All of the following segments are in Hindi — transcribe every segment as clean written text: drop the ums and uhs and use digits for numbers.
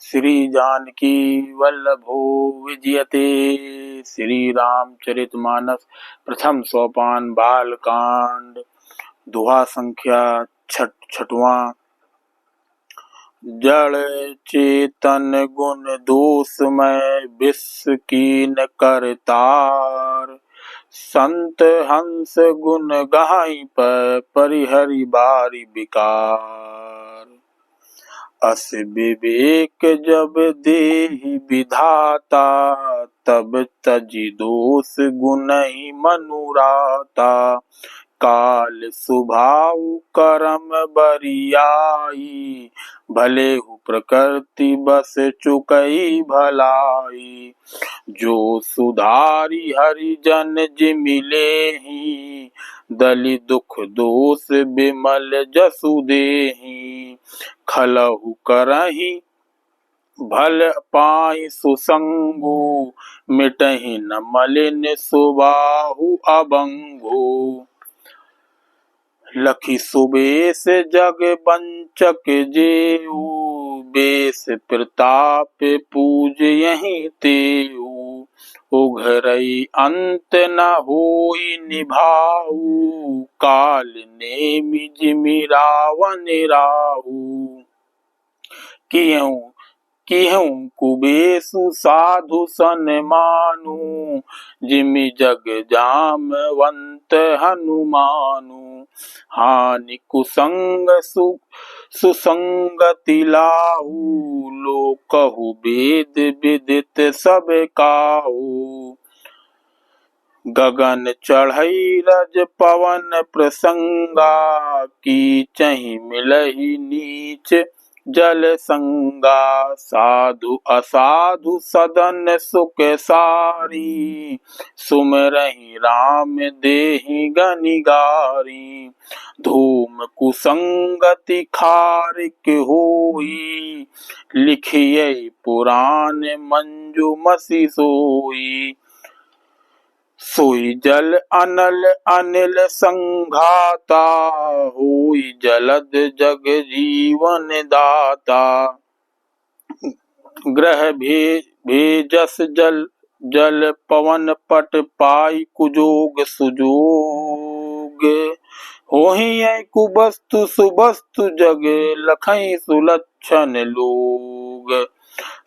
श्री जानकी वल्लभो विजयते। श्री रामचरितमानस प्रथम सोपान बालकांड दोहा संख्या छठवां। जड़ चेतन गुण दोषमय विश्व कीन करतार। संत हंस गुण गाई पर परिहरि बारी विकार। अस विवेक जब देहि विधाता तब तजि दोष गुणहि मनुराता। काल स्वभाव करम बरियाई भले हु प्रकृति बस चुकई भलाई। जो सुधारी हरिजन जिमिले ही दलि दुख दोष बिमल जसु देहि। खलहु करहि भल पाई सुसंगु मिटहि न मलिन सुबाहु अबंगु। लखी सुबेश जग बंचक जेऊ बेस प्रताप पूज यहीं तेऊ। उघरई अंत न होई निभाऊ काल नेमि जिमि रावण राहु। किहूँ कुबेसु साधु सन मानु जिमि जग जामवंत हनुमानु। हानि कुसंग सुसंगति लाहू लोकहु वेद विदित सब काहू। गगन चढ़ई रज पवन प्रसंगा कीचहि मिलहि नीच जल संगा। साधु असाधु सदन सुख सारी सुमिरहि राम देहि गनिगारी। धूम कुसंगति खारिक होई लिखिए पुराण मंजू मसी सोई। सोई जल अनल अनिल संघाता होई जलद जग जीवन दाता। ग्रह भेजस जल जल पवन पट पाई कुजोग सुजोग। होहि कुबस्तु सुबस्तु जग लखई सुलक्षण लोग।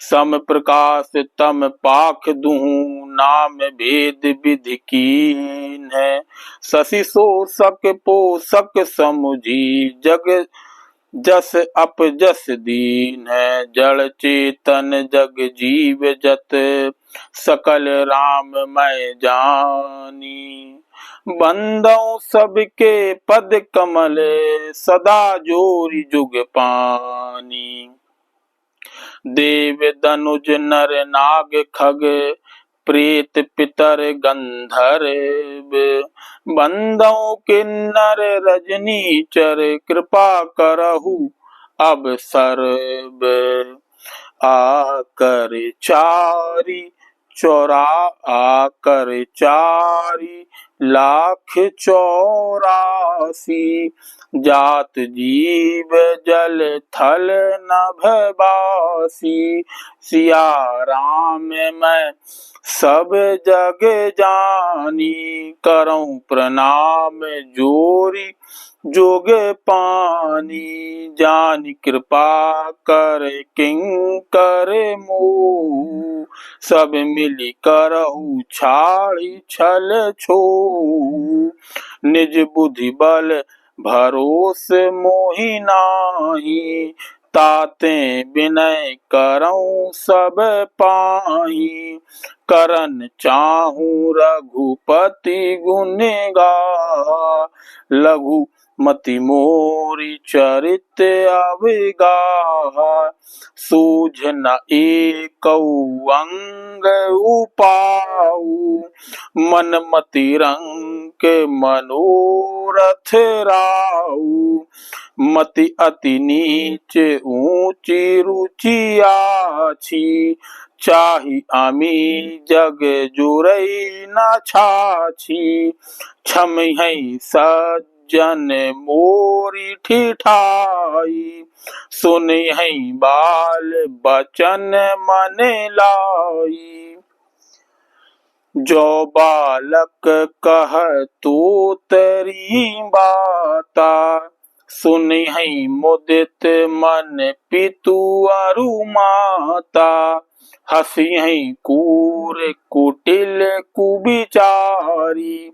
सम प्रकाश तम पाख दुहु नाम भेद विधि कीन है। शशि शोषक पोषक समुझी जग जस अप जस दीन है। जड़ चेतन जग जीव जत सकल राम मैं जानी। बंदों सबके पद कमल सदा जोरी जुग पानी। देव दनुज नर नाग खग प्रेत पितर गंधर्व। बंदों किन्नर रजनीचर कृपा करहु अब सर्व। आकर चारि लाख 84 जात जीव जल थल नभवासी। सिया राम मैं सब जग जानी करऊं प्रणाम जोरी जोग पानी। जान कृपा कर किंकर मोह सब मिली करहु छाड़ी छल छो। निज बुद्धि बल भरोस मोहि नाही ताते विनय करऊं सब पाही। करन चाहूं रघुपति गुण गाहा लघु मति मोरी चरित अविगाहा। सूझ न एकौ अंग उपाऊ मन मति रंग मनोरथ राऊ। मति अति नीच ऊंची रुचि आछी चाहि अमी जग जुरई न छाछी। क्षमहि जन मोरी ठिठाई, सुनि है बाल बचन मन लाई। जो बालक कह तू तेरी बाता, सुनि है मुदित मन पितु अरु माता। हसी है कूर कुटिल कुविचारी,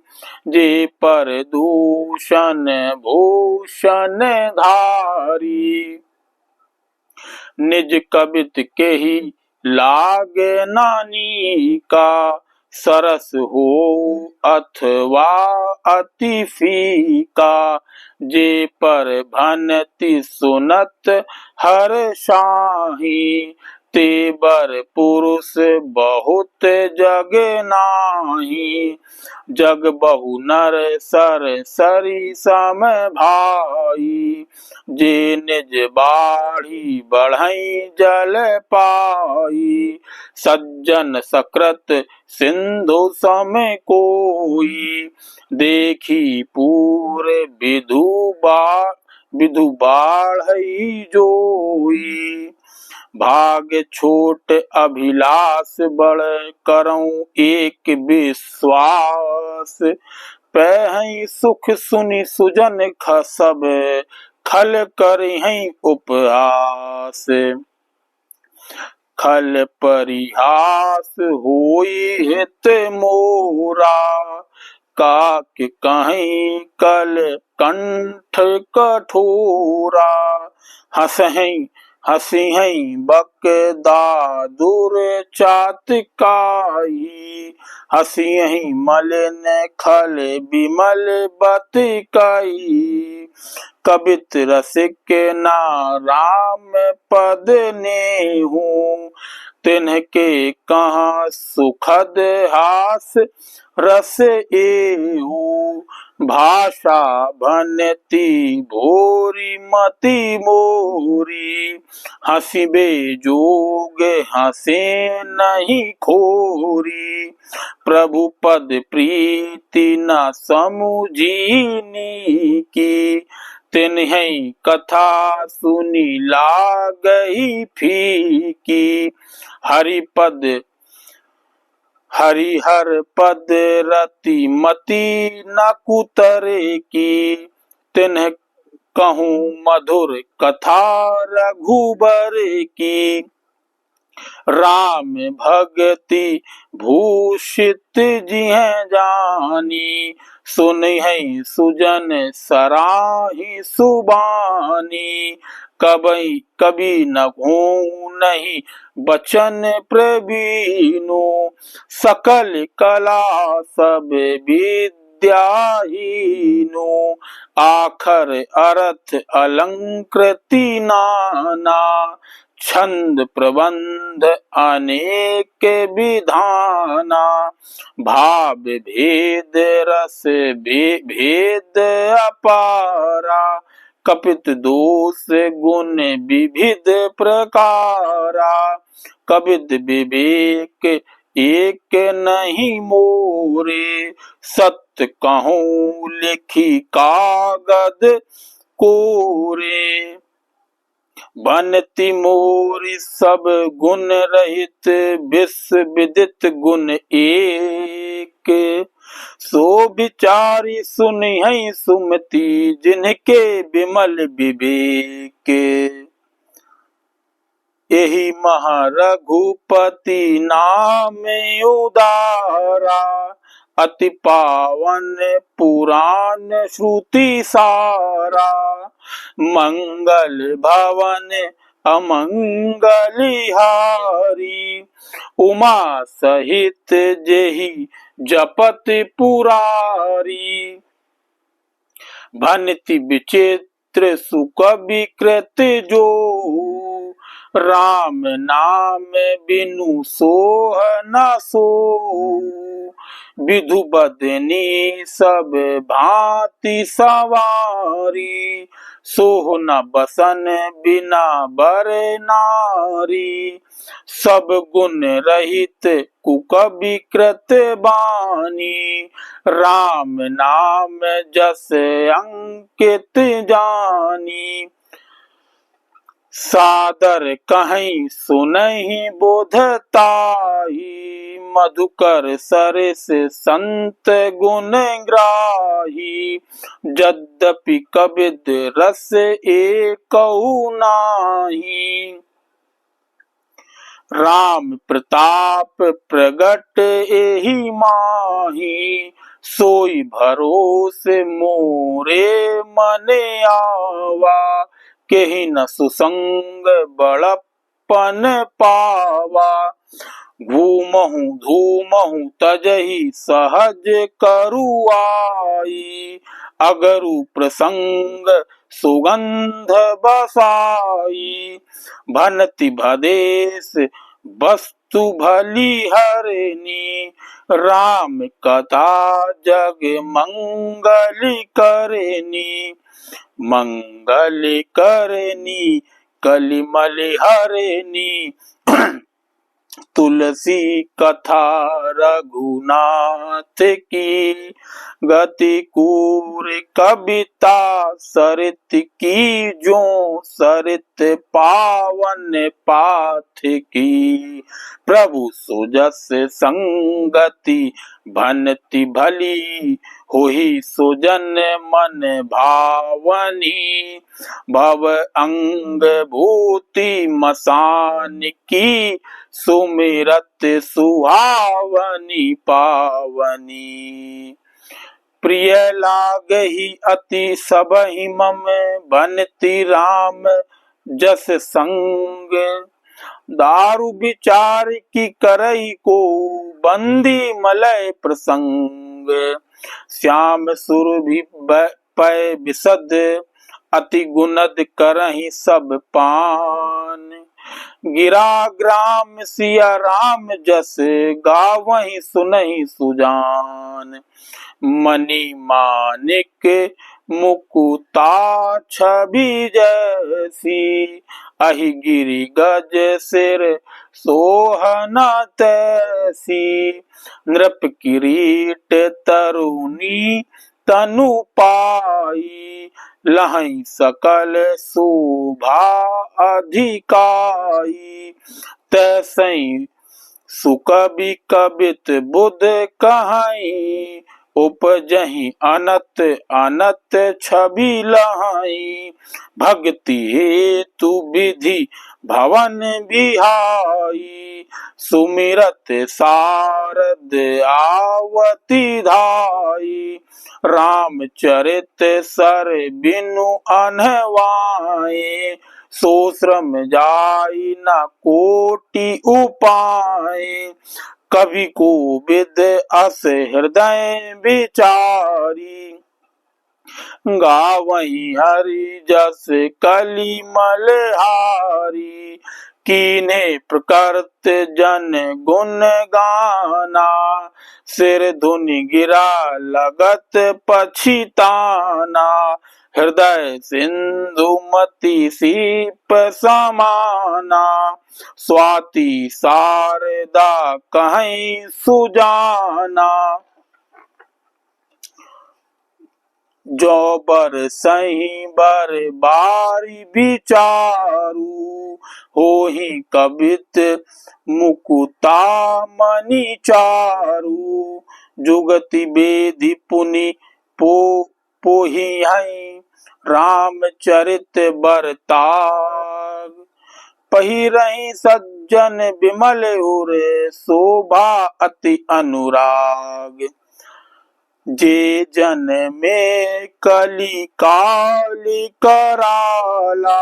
जे पर दूषण भूषण धारी। निज कबित के ही लागे नानी का, सरस हो अथवा अति फीका। जे पर भनति सुनत हर शाही, ते बर पुरुष बहुत जग नाही। जग बहु नर सर सरी सम भाई, जे निज बाढ़ी बढ़ई जल पाई। सज्जन सकृत सिंधु सम कोई, देखी पूरे विधु बाढ़ई जोई। भाग छोट अभिलाष बड़, करऊं एक विश्वास। पहई सुख सुनि सुजन सब, खल करहीं उपहास। खल परिहास होई हित मोरा, काक कहीं कल कंठ कठोरा। हंसिहीं बक दादुर चातकाई, हंसिहीं मलिन खल विमल बतकाई। कबित रसिक ना राम पद नेहु, तिन्हके कहाँ सुखद हास रस एहु। भाषा भनति भोरी मति मोरी, हंसिबे जोग हंसे नहीं खोरी। प्रभु पद प्रीति न समुझीनी की, तिन्हीं कथा सुनी लागई फीकी। हरिहर पद रति मति न कुतरे की, तिन्ह कहूँ मधुर कथा रघुबर की। राम भगति भूषित जिह जानी, सुनिहि सुजन सराहि सुबानी। कभी न नहीं बचन प्रवीणु, सकल कला सब विद्या हीनु। आखर अर्थ अलंकृति नाना, छंद प्रबंध अनेक विधाना। भाव भेद रस भेद अपारा, कपित दोष गुण विविध प्रकारा। कबित विवेक एक नहीं मोरे, सत्य कहूँ लिखी कागद कोरे। बनति मोरी सब गुण रहित, विश्व विदित गुण एक। सो विचारी सुनिहि सुमति, जिनके विमल विवेक। एहि महा रघुपति नाम उदारा, अति पावन पुराण श्रुति सारा। मंगल भवन अमंगल हारी, उमा सहित जेहि जपत पुरारी। भनति विचित्र सुख विकृत जो, राम नाम बिनु सोह न सो। विधु बदनी सब भांति सवारी, सोह न बसन बिना बर नारी। सब गुण रहित कुकवि कृत बानी, राम नाम जस अंकित जानी। सादर कहीं सुनहि बोधताई, मधुकर सरस संत गुण ग्राही। यद्यपि कबिद रस एकहु नाही, राम प्रताप प्रगट एहि माही। सोई भरोस मोरे मन आवा, केहि न सुसंग बड़प्पन पावा। घूमहु धूमहु तजहि सहज करुआई, अगरु प्रसंग सुगंध बसाई। भनति भदेश वस्तु भली हरनी, राम कथा जग मंगल करनी। मंगल करनी कलिमल हरनी, तुलसी कथा रघुनाथ की। गति कूर कविता सरित की, जो सरित पावन पाथ की। प्रभु सुजस संगति भनति भली, होहि सुजन मन भावनी। भव अंग भूति मसान की, सुमिरत सुहावनी पावनी। प्रिय लागहि अति सबहि मम, बनति राम जस संग। दारु विचार की करहि को, बंदी मलय प्रसंग। श्याम सुरभि पय विशद, अति गुणद करहि सब पान। गिरा ग्राम सिया राम जस, गावहि सुनहि सुजान। मणि मानिक मुकुता छवि जैसी, अहि गिरि गज सिर सोहना तैसी। नृप किरीट तरुणी तनु पाई, लहै सकल शोभा अधिकाई। तैसै सुकवि कबित बुध कहाई, उपजहि अनत अनत छवि लहाई। भक्ति हेतु विधि भवन बिहाई, सुमिरत सारद आवती धाई। रामचरित सर बिनु अनहवाए, सो श्रम जाई न कोटि उपाय। कवि को विद अस हृदय विचारी, गावहि हरि जस कलिमल हारी। कीन्हे प्रकृत जन गुण गाना, सिर धुनि गिरा लगत पछिताना। हृदय सिंधु मति सीप समाना, स्वाति शारदा कहीं सुजाना। जो बरसहि बर बारी विचारू, होहि कबित मुकुता मणि चारू। जुगति बेधि पुनि पोहिहै, रामचरित बरताग। पहिरहि सज्जन विमल उर, शोभा अति अनुराग। जे जन में कली काली कराला,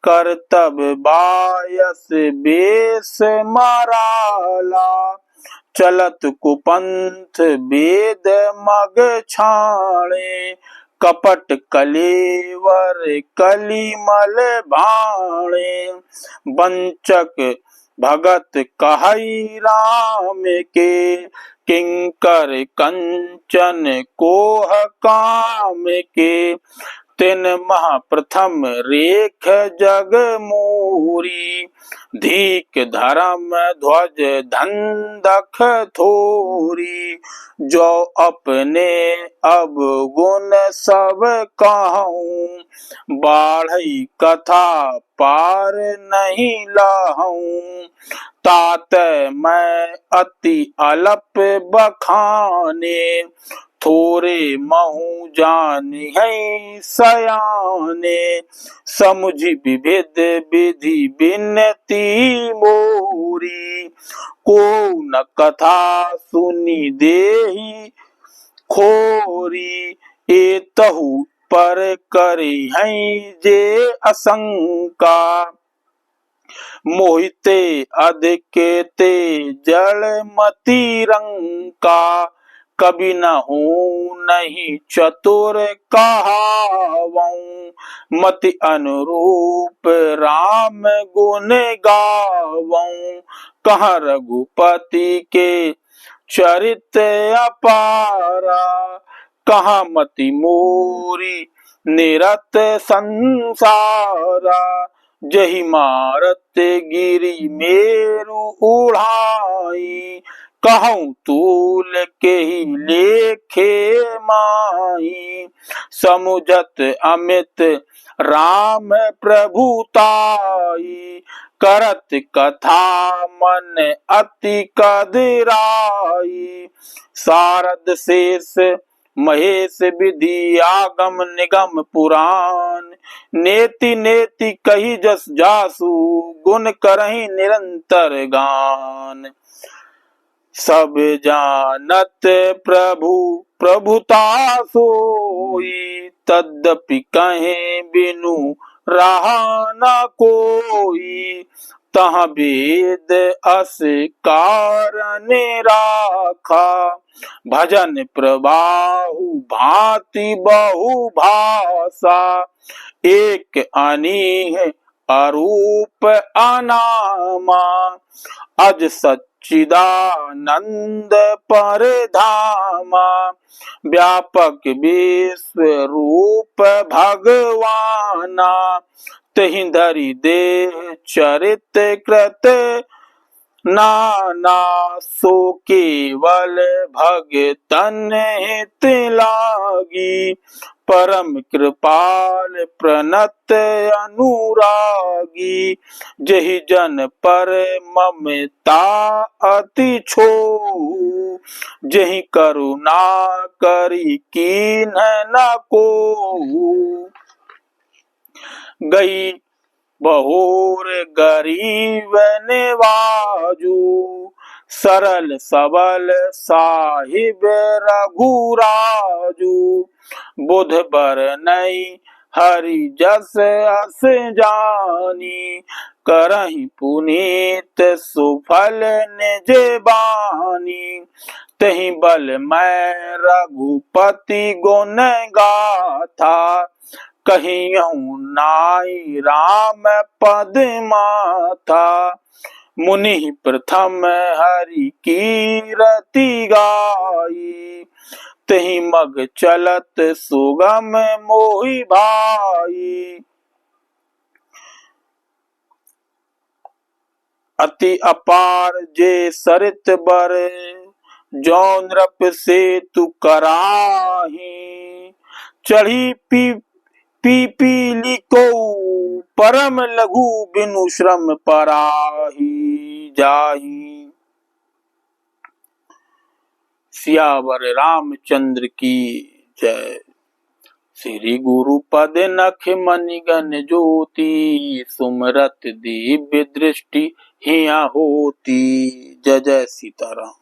करतब बायस बेस मराला। चलत कुपंथ वेद मग छाणे, कपट कलेवर कलिमल भाणे। वंचक भगत कहई राम के, किंकर कंचन कोह काम के। तिन महाप्रथम रेख जग मोरी, धीक धर्म ध्वज धंधक थोरी। जो अपने अब गुण सब कहूँ, बाढ़ई कथा पार नहीं लाहूँ। तात मैं अति अलप बखाने, थोरे महु जान है सयाने। समुझि विविध विधि बिनती मोरी, को न कथा सुनी देहि खोरी। एतहु पर करे हैं जे असंका, मोहिते अधिक ते जलमति रंका। कभी न हो नहीं चतुर कहावऊं, मति अनुरूप राम गुण गावऊं। कहाँ रघुपति के चरित अपारा, कहाँ मति मोरी निरत संसारा। जही मारत गिरि मेरु उड़ाई, कहूँ तूल के ही लेखे माही। समुझत अमित राम प्रभुताई, करत कथा मन अति कदराई। शारद शेष महेश विधि आगम निगम पुराण, नेति नेति कही जस जासु, गुण करहि निरंतर गान। सब जानत प्रभु प्रभुता सोई, तद्यपि कहे बिनु रहा न कोई। तहाँ वेद अस कारण राखा, भजन प्रबाहु भांति बहु भाषा। एक अनीह अरूप अनामा, अज सच्चिदानंद परधामा। व्यापक विश्व रूप भगवाना, तहि धरि देह चरित कृत नाना। सो केवल भगतन हित लागी, परम कृपाल प्रणत अनुरागी। जहि जन पर ममता अति छोहु, जहि करुणा करी कीन्ह न कोहु। गई बहुर गरीब निवाजू, सरल सबल साहिब रघुराजू। बुध बर नई हरि जस अस जानी, करहि पुनीत सुफल निज बानी। तहि बल मैं रघुपति गुण गाथा, कहियहु नाई राम पद माथा। मुनि प्रथम हरि कीरति गाई, तहि मग चलत सुगम मोहि भाई। अति अपार जे सरित बर, जो नृप सेतु कराही। चढ़ी पीपीली को परम लघु, बिनु श्रम पराही जाही। सियावर रामचंद्र की जय। श्री गुरु पद नख मनिगन ज्योति, सुमरत दिव्य दृष्टि हिया होती। जय जय सीताराम।